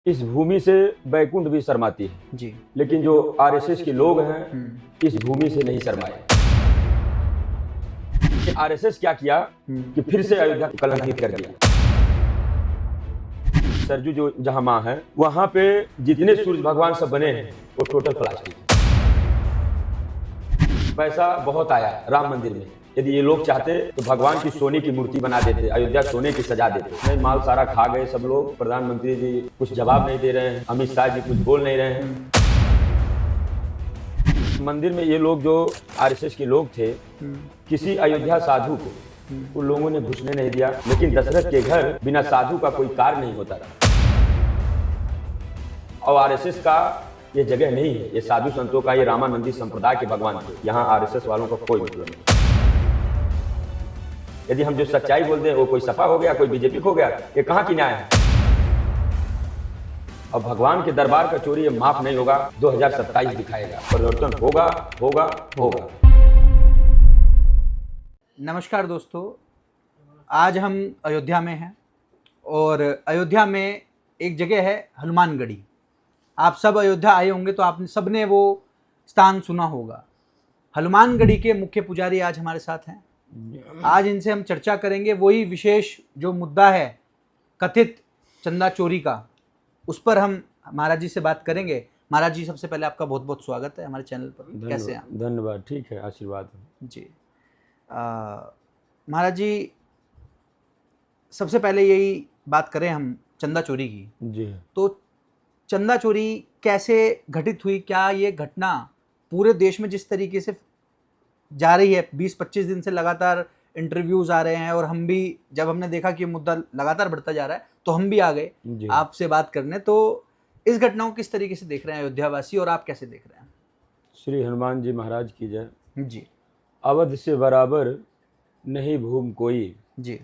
इस भूमि से बैकुंठ भी शर्माती है जी। लेकिन जो आरएसएस के लोग हैं इस भूमि से नहीं शर्माए। आरएसएस क्या किया कि फिर से अयोध्या को कलंकित कर दिया। सरजू जो जहां मां है वहां पे जितने सूर्य भगवान सब बने हैं वो टोटल प्लास्टिक है। पैसा बहुत आया राम मंदिर में, यदि ये लोग चाहते तो भगवान की सोने की मूर्ति बना देते, अयोध्या सोने की सजा देते। नहीं, माल सारा खा गए सब लोग। प्रधानमंत्री जी कुछ जवाब नहीं दे रहे हैं, अमित शाह जी कुछ बोल नहीं रहे हैं। मंदिर में ये लोग जो आरएसएस के लोग थे, किसी अयोध्या साधु को उन लोगों ने घुसने नहीं दिया। लेकिन दशरथ के घर बिना साधु का कोई कार्य नहीं होता था। और आरएसएस का ये जगह नहीं है, ये साधु संतों का, ये रामानंदी संप्रदाय के भगवान थे। यहाँ आरएसएस वालों का कोई मतलब नहीं। यदि हम जो सच्चाई बोलते हैं वो कोई सपा हो गया, कोई बीजेपी हो गया, ये कहाँ की न्याय है। अब भगवान के दरबार का चोरी ये माफ नहीं होगा। 2027 दिखाएगा, परिवर्तन होगा होगा होगा। नमस्कार दोस्तों, आज हम अयोध्या में हैं और अयोध्या में एक जगह है हनुमानगढ़ी। आप सब अयोध्या आए होंगे तो आपने सबने वो स्थान सुना होगा। हनुमानगढ़ी के मुख्य पुजारी आज हमारे साथ हैं। आज इनसे हम चर्चा करेंगे वही विशेष जो मुद्दा है कथित चंदा चोरी का, उस पर हम महाराज जी से बात करेंगे। महाराज जी, सबसे पहले आपका बहुत बहुत स्वागत है हमारे चैनल पर। कैसे हैं आप? धन्यवाद। ठीक है, आशीर्वाद जी। महाराज जी, सबसे पहले यही बात करें हम चंदा चोरी की। जी। तो चंदा चोरी कैसे घटित हुई? क्या ये घटना पूरे देश में जिस तरीके से जा रही है, 20-25 दिन से लगातार इंटरव्यूज आ रहे हैं और हम भी जब हमने देखा कि ये मुद्दा लगातार बढ़ता जा रहा है तो हम भी आ गए आपसे बात करने। तो इस घटना को किस तरीके से देख रहे हैं अयोध्यावासी और आप कैसे देख रहे हैं? श्री हनुमान जी महाराज की जय। जी। अवध से बराबर नहीं भूमि कोई, जी।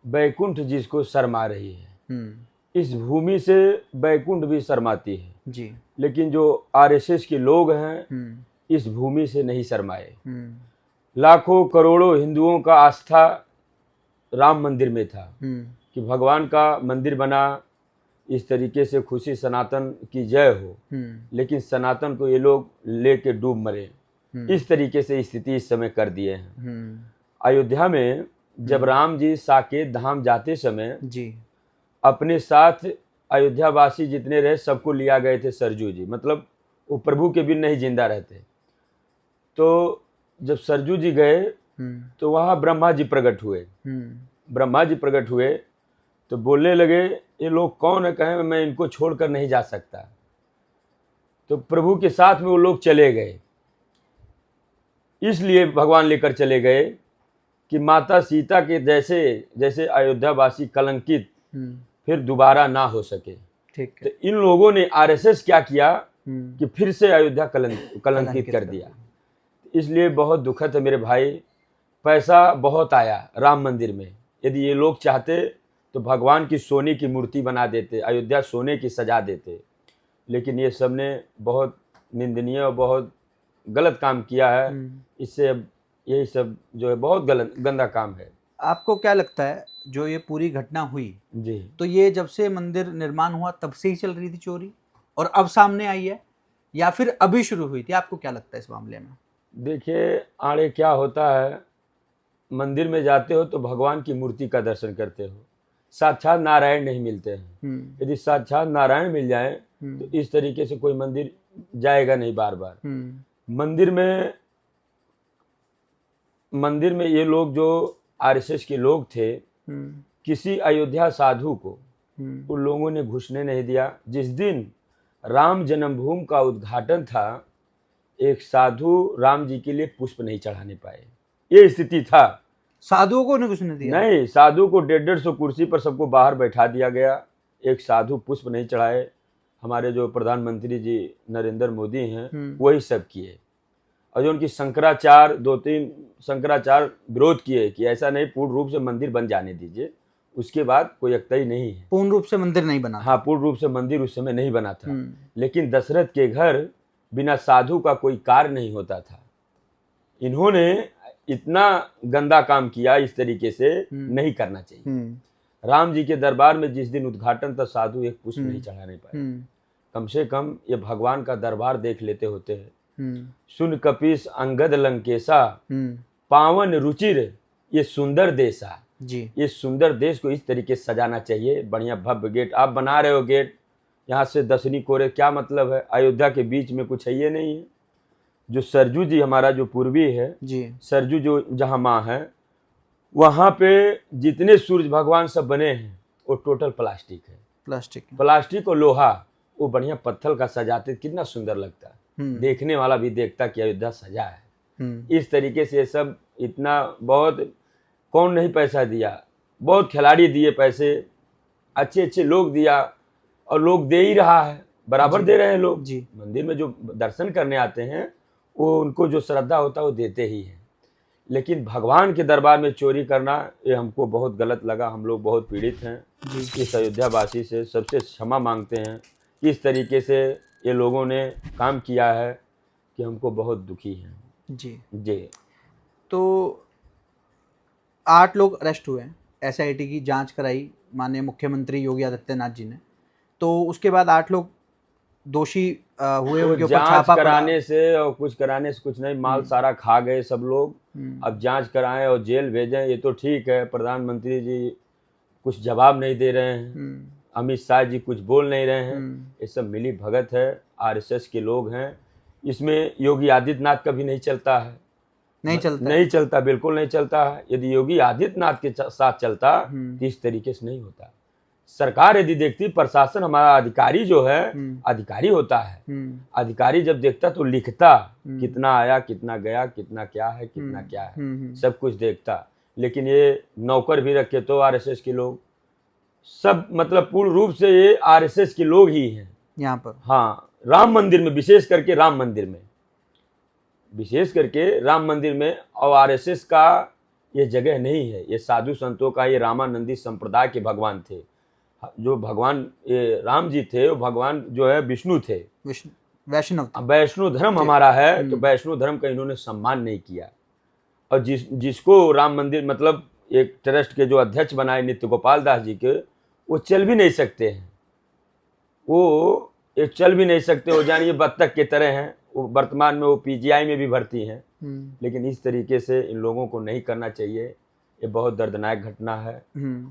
बैकुंठ जिसको शर्मा रही है। इस भूमि से बैकुंठ भी शर्माती है जी। लेकिन जो आरएसएस के लोग हैं इस भूमि से नहीं शर्माए। लाखों करोड़ों हिंदुओं का आस्था राम मंदिर में था कि भगवान का मंदिर बना, इस तरीके से खुशी सनातन की जय हो। लेकिन सनातन को ये लोग लेके डूब मरे। इस तरीके से स्थिति इस समय कर दिए हैं। अयोध्या में जब राम जी साकेत धाम जाते समय जी अपने साथ अयोध्यावासी जितने रहे सबको लिया गए थे सरजू जी। मतलब वो प्रभु के बिन नहीं जिंदा रहते। तो जब सरजू जी गए तो वहाँ ब्रह्मा जी प्रकट हुए। ब्रह्मा जी प्रकट हुए तो बोलने लगे ये लोग कौन है, कहें मैं इनको छोड़कर नहीं जा सकता। तो प्रभु के साथ में वो लोग चले गए। इसलिए भगवान लेकर चले गए कि माता सीता के जैसे जैसे अयोध्यावासी कलंकित फिर दोबारा ना हो सके। ठीक। तो इन लोगों ने आरएसएस क्या किया कि फिर से अयोध्या कलंकित कर दिया। इसलिए बहुत दुखद है मेरे भाई। पैसा बहुत आया राम मंदिर में, यदि ये लोग चाहते तो भगवान की सोने की मूर्ति बना देते, अयोध्या सोने की सजा देते। लेकिन ये सब ने बहुत निंदनीय और बहुत गलत काम किया है। इससे अब यही सब जो है बहुत गलत गंदा काम है। आपको क्या लगता है जो ये पूरी घटना हुई जी, तो ये जब से मंदिर निर्माण हुआ तब से ही चल रही थी चोरी और अब सामने आई है या फिर अभी शुरू हुई थी? आपको क्या लगता है इस मामले में? देखिए, आड़े क्या होता है, मंदिर में जाते हो तो भगवान की मूर्ति का दर्शन करते हो, साक्षात नारायण नहीं मिलते हैं। यदि साक्षात नारायण मिल जाए तो इस तरीके से कोई मंदिर जाएगा नहीं बार बार। मंदिर में ये लोग जो आरएसएस के लोग थे, किसी अयोध्या साधु को उन लोगों ने घुसने नहीं दिया। जिस दिन राम जन्मभूमि का उद्घाटन था, एक साधु राम जी के लिए पुष्प नहीं चढ़ाने पाए। ये स्थिति था। साधुओं को नहीं घुसने दिया? नहीं, साधु को 150 कुर्सी पर सबको बाहर बैठा दिया गया। एक साधु पुष्प नहीं चढ़ाए। हमारे जो प्रधानमंत्री जी नरेंद्र मोदी हैं वही सब किए। और जो उनकी शंकराचार्य 2-3 शंकराचार्य विरोध किए कि ऐसा नहीं, पूर्ण रूप से मंदिर बन जाने दीजिए। उसके बाद कोई अक्तई नहीं है। पूर्ण रूप से मंदिर नहीं बना? हाँ, पूर्ण रूप से मंदिर उस समय नहीं बना था। लेकिन दशरथ के घर बिना साधु का कोई कार्य नहीं होता था। इन्होंने इतना गंदा काम किया, इस तरीके से नहीं करना चाहिए। राम जी के दरबार में जिस दिन उद्घाटन था, साधु एक पुष्प नहीं चढ़ाने पाए। कम से कम ये भगवान का दरबार देख लेते होते हैं। सुन कपीस अंगद लंकेशा, पावन रुचिर ये सुंदर देशा जी। ये सुंदर देश को इस तरीके से सजाना चाहिए। बढ़िया भव्य गेट आप बना रहे हो, गेट यहाँ से दसनी कोरे, क्या मतलब है? अयोध्या के बीच में कुछ है ये नहीं है। जो सरजू जी हमारा जो पूर्वी है जी, सरजू जो जहाँ माँ है, वहाँ पे जितने सूर्य भगवान सब बने हैं वो टोटल प्लास्टिक है। प्लास्टिक और लोहा, वो बढ़िया पत्थर का सजाते, कितना सुंदर लगता है। देखने वाला भी देखता कि अयोध्या सजा है। इस तरीके से सब इतना, बहुत कौन नहीं पैसा दिया, बहुत खिलाड़ी दिए पैसे, अच्छे अच्छे लोग दिया, और लोग दे ही रहा है, बराबर दे रहे हैं लोग जी। मंदिर में जो दर्शन करने आते हैं वो उनको जो श्रद्धा होता है वो देते ही हैं। लेकिन भगवान के दरबार में चोरी करना ये हमको बहुत गलत लगा। हम लोग बहुत पीड़ित हैं इस अयोध्यावासी से, सबसे क्षमा मांगते हैं। इस तरीके से ये लोगों ने काम किया है कि हमको बहुत दुखी हैं। जी जी। तो 8 लोग अरेस्ट हुए हैं, SIT की जांच कराई माननीय मुख्यमंत्री योगी आदित्यनाथ जी ने, तो उसके बाद 8 लोग दोषी हुए, उनके ऊपर जांच छापा कराने से और कुछ कराने से कुछ नहीं, माल सारा खा गए सब लोग। अब जांच कराएं और जेल भेजें ये तो ठीक है। प्रधानमंत्री जी कुछ जवाब नहीं दे रहे हैं, अमित शाह जी कुछ बोल नहीं रहे हैं। ये सब मिली भगत है, RSS के लोग हैं। इसमें योगी आदित्यनाथ का भी नहीं चलता है, नहीं चलता, बिल्कुल नहीं चलता है। यदि योगी आदित्यनाथ के साथ चलता तो इस तरीके से नहीं होता। सरकार यदि देखती, प्रशासन हमारा अधिकारी जो है अधिकारी होता है, अधिकारी जब देखता तो लिखता कितना आया, कितना गया, कितना क्या है, कितना क्या है, सब कुछ देखता। लेकिन ये नौकर भी रखे तो RSS के लोग सब, मतलब पूर्ण रूप से ये RSS के लोग ही हैं यहाँ पर। हाँ, राम मंदिर में, विशेष करके राम मंदिर में, विशेष करके राम मंदिर में। और RSS का ये जगह नहीं है। ये साधु संतों का, ये रामानंदी संप्रदाय के भगवान थे। जो भगवान ये राम जी थे वो भगवान जो है विष्णु थे, वैष्णव धर्म हमारा है। तो वैष्णव धर्म का इन्होंने सम्मान नहीं किया। और जिसको राम मंदिर, मतलब एक ट्रस्ट के जो अध्यक्ष बनाए नित्य गोपाल दास जी के, वो चल भी नहीं सकते हैं, वो एक चल भी नहीं सकते। वो जानिए बत्तख के तरह हैं। वो वर्तमान में वो PGI में भी भर्ती हैं। लेकिन इस तरीके से इन लोगों को नहीं करना चाहिए। ये बहुत दर्दनाक घटना है।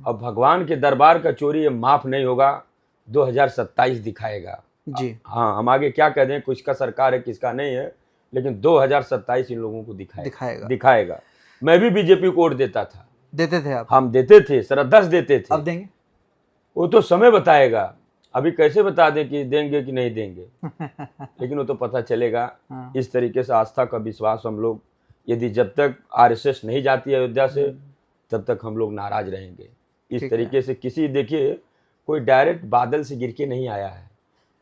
और भगवान के दरबार का चोरी ये माफ नहीं होगा। 2027 दिखाएगा जी। हाँ, हम आगे क्या कह दें, किसका सरकार है किसका नहीं है, लेकिन 2027 इन लोगों को दिखाएगा। मैं भी बीजेपी को वोट देता था। देते थे आप? हम देते थे, श्रद्धा से देते थे। अब देंगे? वो तो समय बताएगा। अभी कैसे बता दें कि देंगे कि नहीं देंगे लेकिन वो तो पता चलेगा। इस तरीके से आस्था का विश्वास हम लोग, यदि जब तक RSS नहीं जाती अयोध्या से तब तक हम लोग नाराज रहेंगे। इस तरीके से किसी, देखिए कोई डायरेक्ट बादल से गिर के नहीं आया है,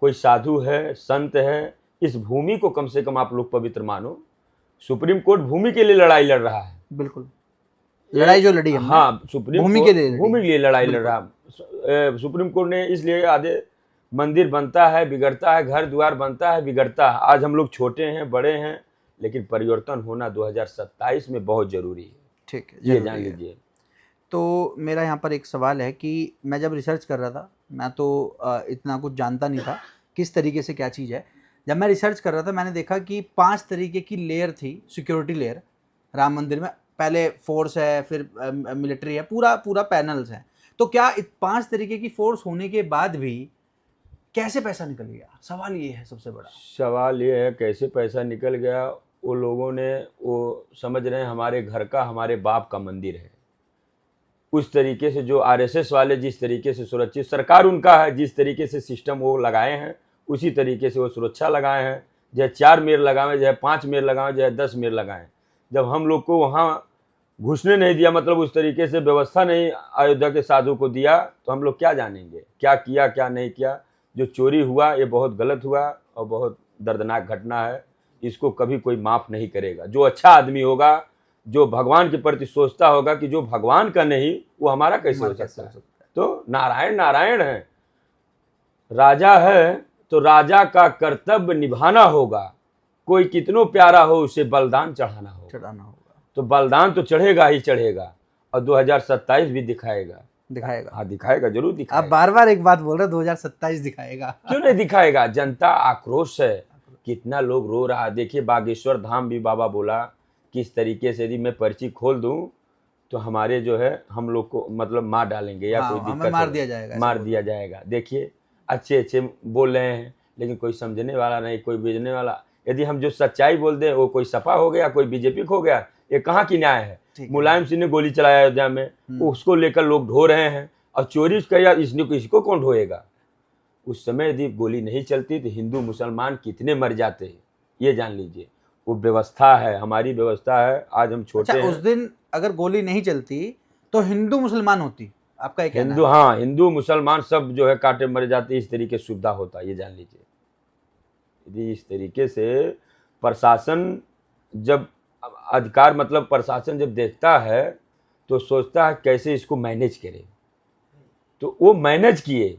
कोई साधु है, संत है। इस भूमि को कम से कम आप लोग पवित्र मानो। सुप्रीम कोर्ट भूमि के लिए लड़ाई लड़ रहा है। बिल्कुल, लड़ाई जो लड़ी है, हाँ, सुप्रीम भूमि के लिए लड़ाई लड़ रहा है। सुप्रीम कोर्ट ने इसलिए आधे मंदिर बनता है बिगड़ता है, घर द्वार बनता है बिगड़ता है। आज हम लोग छोटे हैं बड़े हैं, लेकिन परिवर्तन होना 2027 में बहुत जरूरी है। ठीक है, ये जान लीजिए। तो मेरा यहाँ पर एक सवाल है कि मैं जब रिसर्च कर रहा था, मैं तो इतना कुछ जानता नहीं था किस तरीके से क्या चीज़ है। जब मैं रिसर्च कर रहा था मैंने देखा कि 5 तरीके की लेयर थी, सिक्योरिटी लेयर राम मंदिर में। पहले फोर्स है, फिर मिलिट्री है, पूरा पैनल्स हैं। तो क्या 5 तरीके की फोर्स होने के बाद भी कैसे पैसा निकल गया? सवाल ये है, सबसे बड़ा सवाल ये है कैसे पैसा निकल गया। वो लोगों ने, वो समझ रहे हैं हमारे घर का, हमारे बाप का मंदिर है। उस तरीके से जो RSS वाले जिस तरीके से सुरक्षित, सरकार उनका है, जिस तरीके से सिस्टम वो लगाए हैं उसी तरीके से वो सुरक्षा लगाए हैं। चाहे 4 मेयर लगाएं, चाहे 5 मेयर लगाएं, चाहे 10 मेयर लगाएं। जब हम लोग को वहाँ घुसने नहीं दिया, मतलब उस तरीके से व्यवस्था नहीं अयोध्या के साधु को दिया, तो हम लोग क्या जानेंगे क्या किया क्या नहीं किया। जो चोरी हुआ ये बहुत गलत हुआ और बहुत दर्दनाक घटना है। इसको कभी कोई माफ़ नहीं करेगा। जो अच्छा आदमी होगा, जो भगवान के प्रति सोचता होगा कि जो भगवान का नहीं वो हमारा कैसे हो सकता है। तो नारायण नारायण है, राजा है तो राजा का कर्तव्य निभाना होगा। कोई कितनो प्यारा हो उसे बलिदान चढ़ाना होगा। तो बलिदान तो चढ़ेगा ही चढ़ेगा और 2027 भी दिखाएगा। दिखाएगा। हाँ दिखाएगा, जरूर आप दिखाएगा। बार बार एक बात बोल रहे हैं 2027 दिखाएगा। क्यों नहीं दिखाएगा? जनता आक्रोश है, कितना लोग रो रहा है। देखिए बागेश्वर धाम भी बाबा बोला किस तरीके से यदि मैं पर्ची खोल दूं तो हमारे जो है हम लोग को मतलब मार डालेंगे या हाँ, कोई हमें दिक्कत मार होगा, दिया जाएगा, ऐसा मार बोला। दिया जाएगा। देखिए अच्छे अच्छे बोल रहे हैं लेकिन कोई समझने वाला नहीं, कोई बेचने वाला। यदि हम जो सच्चाई बोल दें वो कोई सपा हो गया, कोई बीजेपी खो गया, ये कहाँ की न्याय है? ठीक है। मुलायम सिंह ने गोली चलाया अयोध्या में, उसको लेकर लोग ढो रहे हैं, और चोरी किया इसको कौन ढोएगा? उस समय यदि गोली नहीं चलती तो हिंदू मुसलमान कितने मर जाते, ये जान लीजिए। वो व्यवस्था है, हमारी व्यवस्था है। आज हम छोटे अच्छा, हैं। उस दिन अगर गोली नहीं चलती तो हिंदू मुसलमान होती, आपका ये कहना हिंदू, है? हाँ हिंदू मुसलमान सब जो है कांटे मर जाते, इस तरीके से सुविधा होता, ये जान लीजिए। यदि इस तरीके से प्रशासन जब अधिकार मतलब प्रशासन जब देखता है तो सोचता है कैसे इसको मैनेज करे, तो वो मैनेज किए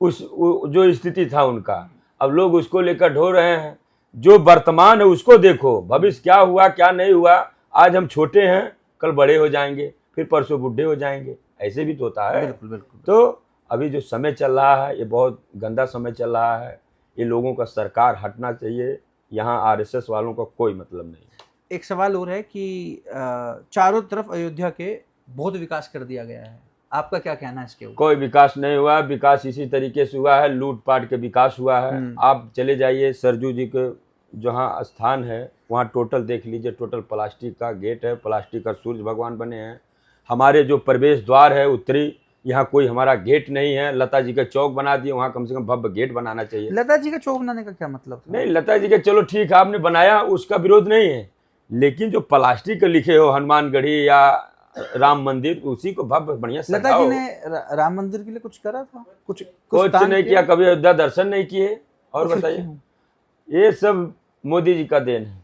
जो स्थिति था उनका। अब लोग उसको लेकर ढो रहे हैं। जो वर्तमान है उसको देखो, भविष्य क्या हुआ क्या नहीं हुआ। आज हम छोटे हैं, कल बड़े हो जाएंगे, फिर परसों बूढ़े हो जाएंगे, ऐसे भी तो होता है। बिल्कुल बिल्कुल। तो अभी जो समय चल रहा है ये बहुत गंदा समय चल रहा है। ये लोगों का सरकार हटना चाहिए, यहाँ आरएसएस वालों का कोई मतलब नहीं। एक सवाल और है कि चारों तरफ अयोध्या के बहुत विकास कर दिया गया है, आपका क्या कहना है इसके ऊपर? कोई विकास नहीं हुआ, विकास इसी तरीके से हुआ है, लूटपाट के विकास हुआ है। आप चले जाइए सरजू जी के जहाँ स्थान है वहाँ टोटल देख लीजिए, टोटल प्लास्टिक का गेट है, प्लास्टिक का सूर्य भगवान बने हैं। हमारे जो प्रवेश द्वार है उत्तरी, यहाँ कोई हमारा गेट नहीं है। लता जी का चौक बना दिए, वहाँ कम से कम भव्य गेट बनाना चाहिए। लता जी का चौक बनाने का क्या मतलब था? नहीं, लता जी के चलो ठीक है आपने बनाया, उसका विरोध नहीं है, लेकिन जो प्लास्टिक के लिखे हो हनुमानगढ़ी या राम मंदिर, उसी को भव्य बढ़िया लता सजाओ। जी ने राम मंदिर के लिए कुछ करा था? कुछ कुछ नहीं किया, कभी अयोध्या दर्शन नहीं किए। और बताइए, ये सब मोदी जी का देन है।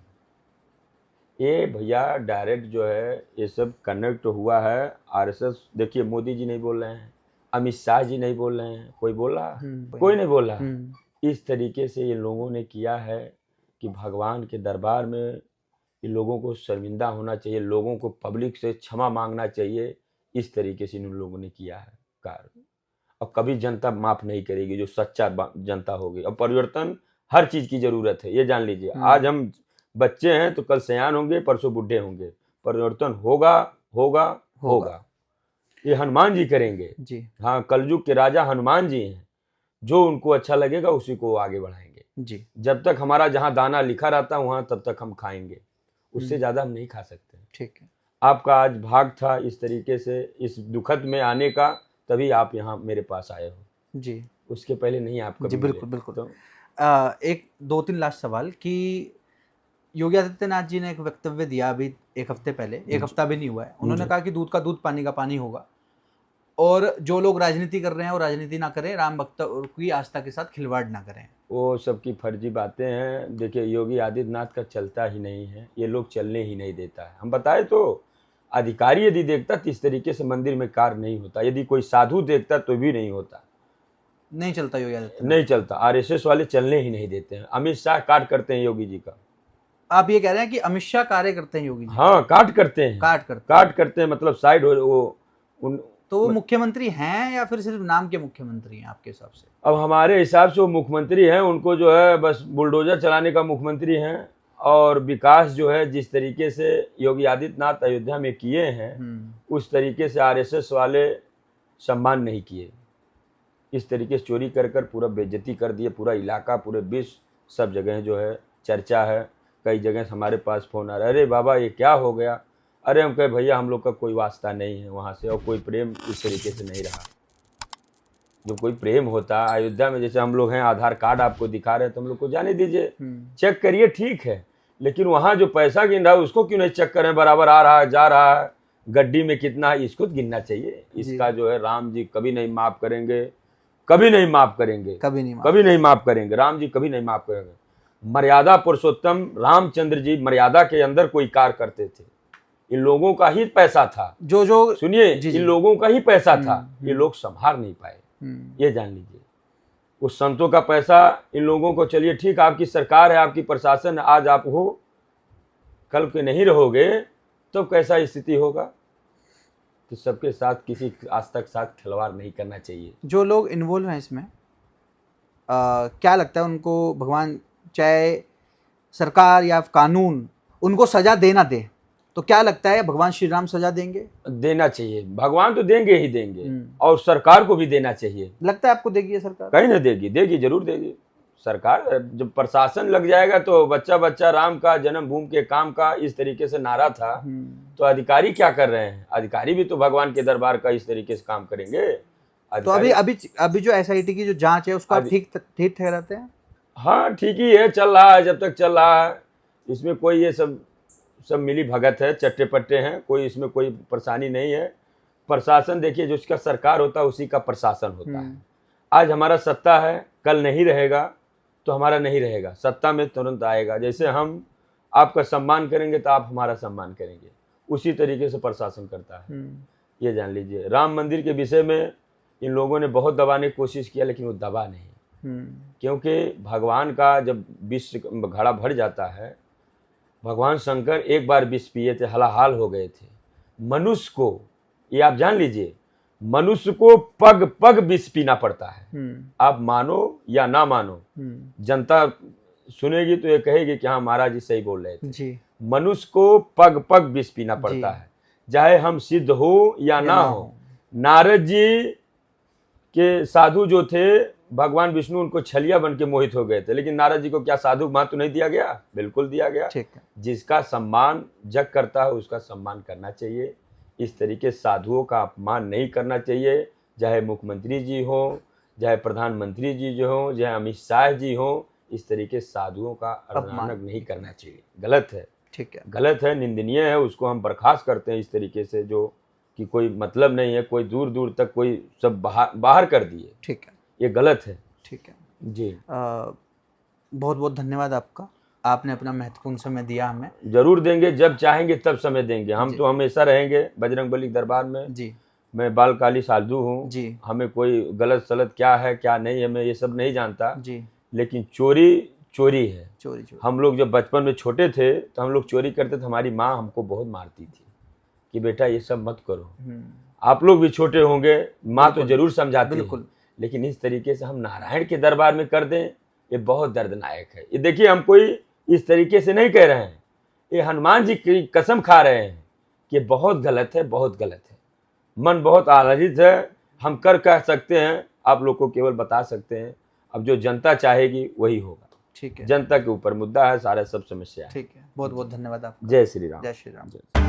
ये भैया डायरेक्ट जो है ये सब कनेक्ट हुआ है आरएसएस। देखिए मोदी जी नहीं बोल रहे हैं, अमित शाह जी नहीं बोल रहे हैं, कोई बोल रहा है? कोई नहीं बोल रहा है। इस तरीके से ये लोगों ने किया है कि भगवान के दरबार में ये लोगों को शर्मिंदा होना चाहिए, लोगों को पब्लिक से क्षमा मांगना चाहिए। इस तरीके से इन लोगों ने किया है कार्य। अब कभी जनता माफ नहीं करेगी, जो सच्चा जनता होगी। अब परिवर्तन हर चीज की जरूरत है, ये जान लीजिए। आज हम बच्चे हैं तो कल सयान होंगे, परसों बूढ़े होंगे। परिवर्तन होगा होगा होगा, ये हनुमान जी करेंगे जी। हाँ, कलयुग के राजा हनुमान जी हैं, जो उनको अच्छा लगेगा उसी को आगे बढ़ाएंगे जी। जब तक हमारा जहाँ दाना लिखा रहता है वहां तब तक हम खाएंगे, उससे ज्यादा हम नहीं खा सकते। ठीक है, आपका आज भाग था इस तरीके से इस दुखद में आने का, तभी आप यहाँ मेरे पास आए हो जी। उसके पहले नहीं आप कभी। जी बिल्कुल बिल्कुल। तो एक दो तीन लास्ट सवाल कि योगी आदित्यनाथ जी ने एक वक्तव्य दिया अभी एक हफ्ते पहले, एक हफ्ता भी नहीं हुआ है। उन्होंने कहा कि दूध का दूध पानी का पानी होगा, और जो लोग राजनीति कर रहे हैं वो राजनीति ना करें, राम भक्त की आस्था के साथ खिलवाड़ ना करें। वो सबकी फर्जी बातें हैं। देखिए योगी आदित्यनाथ का चलता ही नहीं है, ये लोग चलने ही नहीं देता है। हम बताए तो अधिकारी यदि देखता तो इस तरीके से मंदिर में कार्य नहीं होता, यदि कोई साधु देखता तो भी नहीं होता, नहीं चलता योगी आदित्यनाथ, नहीं चलता। आरएसएस वाले चलने ही नहीं देते हैं। अमित शाह काट करते हैं योगी जी का। आप ये कह रहे हैं कि अमित शाह कार्य करते हैं योगी जी? हाँ, काट करते हैं, काट करते हैं, मतलब साइड हो वो तो वो मुख्यमंत्री हैं या फिर सिर्फ नाम के मुख्यमंत्री हैं आपके हिसाब से? अब हमारे हिसाब से वो मुख्यमंत्री हैं, उनको जो है बस बुलडोजर चलाने का मुख्यमंत्री हैं। और विकास जो है जिस तरीके से योगी आदित्यनाथ अयोध्या में किए हैं उस तरीके से आरएसएस वाले सम्मान नहीं किए। इस तरीके से चोरी कर कर पूरा बेइज्जती कर दिए, पूरा इलाका, पूरे विश्व सब जगह जो है चर्चा है। कई जगह से हमारे पास फोन आ रहा है, अरे बाबा ये क्या हो गया? अरे हम कहे भैया हम लोग का कोई वास्ता नहीं है वहाँ से, और कोई प्रेम इस तरीके से नहीं रहा। जो कोई प्रेम होता अयोध्या में, जैसे हम लोग हैं, आधार कार्ड आपको दिखा रहे हैं तो हम लोग को जाने दीजिए, चेक करिए, ठीक है, लेकिन वहाँ जो पैसा गिन रहा है उसको क्यों नहीं चेक करें? बराबर आ रहा है, जा रहा है, गड्डी में कितना है, इसको गिनना चाहिए। इसका जो है राम जी कभी नहीं माफ करेंगे, कभी नहीं माफ करेंगे, कभी नहीं माफ करेंगे। राम जी कभी नहीं माफ करेंगे। मर्यादा पुरुषोत्तम रामचंद्र जी मर्यादा के अंदर कोई कार्य करते थे। इन लोगों का ही पैसा था, जो सुनिए, इन लोगों का ही पैसा था, ये लोग संभाल नहीं पाए, ये जान लीजिए। उस संतों का पैसा इन लोगों को, चलिए ठीक, आपकी सरकार है, आपकी प्रशासन, आज आप हो, कल के नहीं रहोगे तो कैसा स्थिति होगा? तो सबके साथ किसी आस्था के साथ खिलवाड़ नहीं करना चाहिए। जो लोग इन्वॉल्व हैं इसमें क्या लगता है उनको, भगवान चाहे सरकार या कानून उनको सजा देना दे, तो क्या लगता है भगवान श्री राम सजा देंगे? देना चाहिए, भगवान तो देंगे ही देंगे, और सरकार को भी देना चाहिए। लगता है आपको देगी ये सरकार? कहीं ना देगी, देगी, जरूर देगी सरकार। जब प्रशासन लग जाएगा तो बच्चा बच्चा राम का जन्मभूमि के काम का इस तरीके से नारा था, तो अधिकारी क्या कर रहे हैं? अधिकारी भी तो भगवान के दरबार का इस तरीके से काम करेंगे। तो अभी जो एसआईटी की जो जांच है उसको आप ठीक ठहराते हैं? हाँ ठीक ही है, चल रहा है, जब तक चल रहा है। इसमें कोई ये सब मिली भगत है, चट्टे पट्टे हैं, कोई इसमें कोई परेशानी नहीं है। प्रशासन देखिए, जो उसका सरकार होता है उसी का प्रशासन होता है। आज हमारा सत्ता है, कल नहीं रहेगा तो हमारा नहीं रहेगा, सत्ता में तुरंत आएगा। जैसे हम आपका सम्मान करेंगे तो आप हमारा सम्मान करेंगे, उसी तरीके से प्रशासन करता है। ये जान लीजिए। राम मंदिर के विषय में इन लोगों ने बहुत दबाने की कोशिश किया, लेकिन वो दबा नहीं, क्योंकि भगवान का जब विष घड़ा भर जाता है, भगवान शंकर एक बार विष पिए थे, हलाहाल हो गए थे। मनुष्य को, ये आप जान लीजिए, मनुष्य को पग पग विष पीना पड़ता है। आप मानो या ना मानो, जनता सुनेगी तो ये कहेगी कि हाँ महाराज जी सही बोल रहे थे जी। मनुष्य को पग पग विष पीना पड़ता है, चाहे हम सिद्ध हो या ना हो। नारद जी के साधु जो थे, भगवान विष्णु उनको छलिया बन के मोहित हो गए थे, लेकिन नारद जी को क्या साधु महत्व नहीं दिया गया? बिल्कुल दिया गया। जिसका सम्मान जग करता है उसका सम्मान करना चाहिए। इस तरीके साधुओं का अपमान नहीं करना चाहिए, चाहे मुख्यमंत्री जी हो, चाहे प्रधानमंत्री जी जो हो, चाहे अमित शाह जी हो। इस तरीके साधुओं का अपमान नहीं करना चाहिए, गलत है। ठीक है, गलत है, निंदनीय है, उसको हम बर्खास्त करते हैं इस तरीके से, जो कि कोई मतलब नहीं है, कोई दूर दूर तक कोई सब बाहर कर दिए। ठीक है, ये गलत है। ठीक है जी। बहुत बहुत धन्यवाद आपका, आपने अपना महत्वपूर्ण समय दिया हमें। जरूर देंगे, जब चाहेंगे तब समय देंगे। हम तो हमेशा रहेंगे बजरंगबली के दरबार में जी। मैं बालकाली साधु हूँ जी। हमें कोई गलत सलत क्या है क्या नहीं है मैं ये सब नहीं जानता जी। लेकिन चोरी चोरी है। चोरी। हम लोग जब बचपन में छोटे थे तो हम लोग चोरी करते थे, हमारी माँ हमको बहुत मारती थी कि बेटा ये सब मत करो। आप लोग भी छोटे होंगे, माँ तो जरूर समझाती है, लेकिन इस तरीके से हम नारायण के दरबार में कर दें, ये बहुत दर्दनायक है। ये देखिए, हम कोई इस तरीके से नहीं कह रहे हैं, ये हनुमान जी की कसम खा रहे हैं कि बहुत गलत है, बहुत गलत है। मन बहुत आह्लादित है, हम कर कह सकते हैं, आप लोग को केवल बता सकते हैं। अब जो जनता चाहेगी वही होगा। ठीक है, जनता के ऊपर मुद्दा है, सारा सब समस्या है। ठीक है, बहुत बहुत धन्यवाद आपका। जय श्री राम। जय श्री राम।